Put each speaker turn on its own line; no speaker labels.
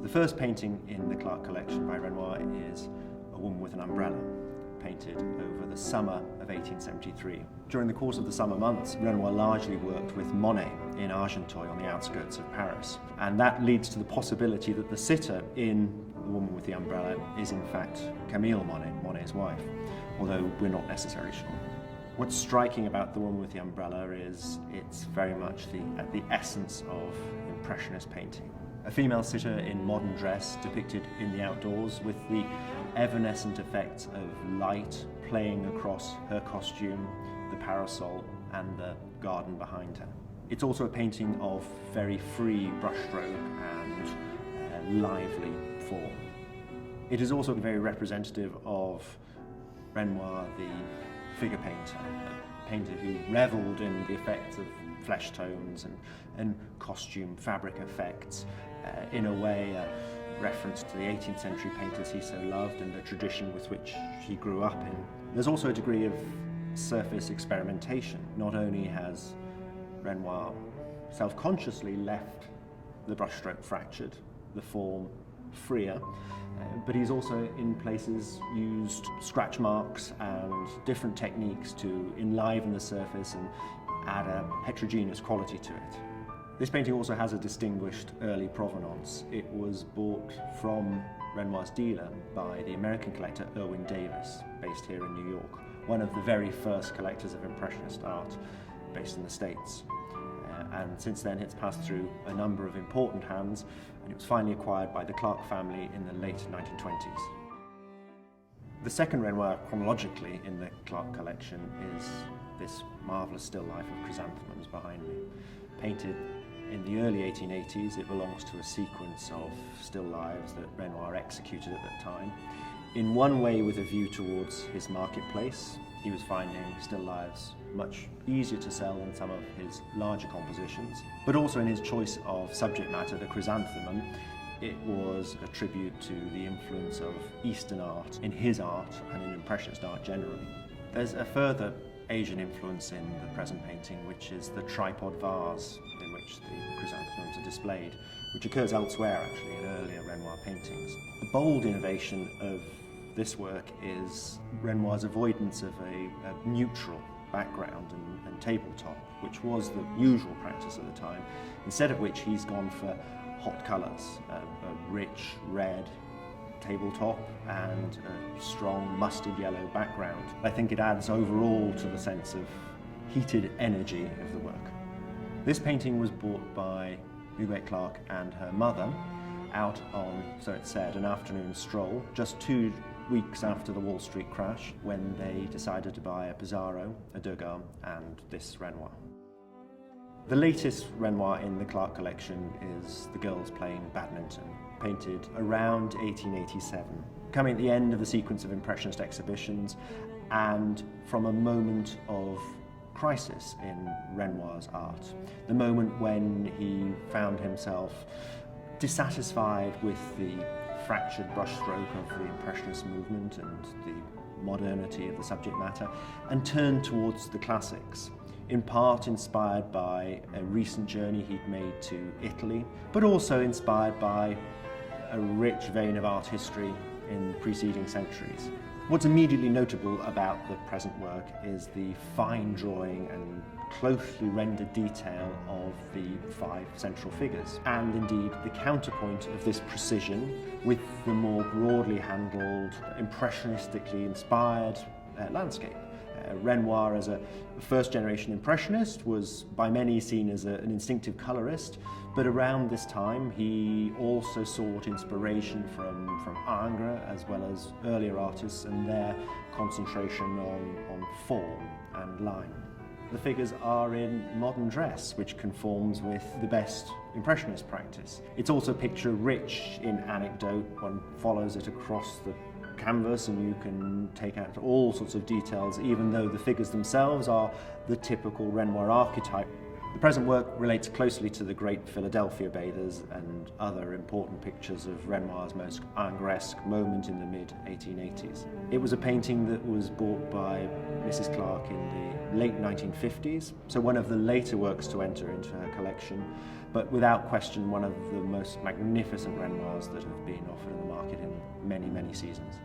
The first painting in the Clark collection by Renoir is A Woman with an Umbrella, painted over the summer of 1873. During the course of the summer months, Renoir largely worked with Monet in Argenteuil on the outskirts of Paris. And that leads to the possibility that the sitter in The Woman with the Umbrella is in fact Camille Monet, Monet's wife, although we're not necessarily sure. What's striking about The Woman with the Umbrella is it's very much at the essence of Impressionist painting. A female sitter in modern dress depicted in the outdoors with the evanescent effects of light playing across her costume, the parasol and the garden behind her. It's also a painting of very free brushstroke and lively form. It is also very representative of Renoir, the figure painter, a painter who revelled in the effects of flesh tones and costume fabric effects, in a way a reference to the 18th century painters he so loved and the tradition with which he grew up in. There's also a degree of surface experimentation. Not only has Renoir self-consciously left the brushstroke fractured, the form freer, but he's also in places used scratch marks and different techniques to enliven the surface and add a heterogeneous quality to it. This painting also has a distinguished early provenance. It was bought from Renoir's dealer by the American collector Irwin Davis, based here in New York, one of the very first collectors of Impressionist art based in the States. And since then it's passed through a number of important hands, and it was finally acquired by the Clark family in the late 1920s. The second Renoir chronologically in the Clark collection is this marvellous still life of chrysanthemums behind me. Painted in the early 1880s, it belongs to a sequence of still lives that Renoir executed at that time. In one way with a view towards his marketplace, he was finding still lives much easier to sell than some of his larger compositions, but also in his choice of subject matter, the chrysanthemum. It was a tribute to the influence of Eastern art in his art and in Impressionist art generally. There's a further Asian influence in the present painting, which is the tripod vase in which the chrysanthemums are displayed, which occurs elsewhere actually in earlier Renoir paintings. A bold innovation of this work is Renoir's avoidance of a neutral background and tabletop, which was the usual practice at the time, instead of which he's gone for hot colours, a rich red tabletop and a strong mustard yellow background. I think it adds overall to the sense of heated energy of the work. This painting was bought by Huguette Clark and her mother out on, so it said, an afternoon stroll, just 2 weeks after the Wall Street crash, when they decided to buy a Pissarro, a Degas, and this Renoir. The latest Renoir in the Clark collection is The Girls Playing Badminton, painted around 1887, coming at the end of a sequence of Impressionist exhibitions and from a moment of crisis in Renoir's art, the moment when he found himself dissatisfied with the fractured brushstroke of the Impressionist movement and the modernity of the subject matter, and turned towards the classics, in part inspired by a recent journey he'd made to Italy, but also inspired by a rich vein of art history in preceding centuries. What's immediately notable about the present work is the fine drawing and closely rendered detail of the 5 central figures, and indeed the counterpoint of this precision with the more broadly handled, impressionistically inspired landscape. Renoir, as a first-generation Impressionist, was by many seen as an instinctive colorist, but around this time he also sought inspiration from Ingres as well as earlier artists and their concentration on form and line. The figures are in modern dress, which conforms with the best Impressionist practice. It's also picture-rich in anecdote. One follows it across the canvas and you can take out all sorts of details, even though the figures themselves are the typical Renoir archetype. The present work relates closely to the great Philadelphia bathers and other important pictures of Renoir's most Ingresque moment in the mid-1880s. It was a painting that was bought by Mrs. Clark in the late 1950s, so one of the later works to enter into her collection, but without question one of the most magnificent Renoirs that have been offered in the market in many, many seasons.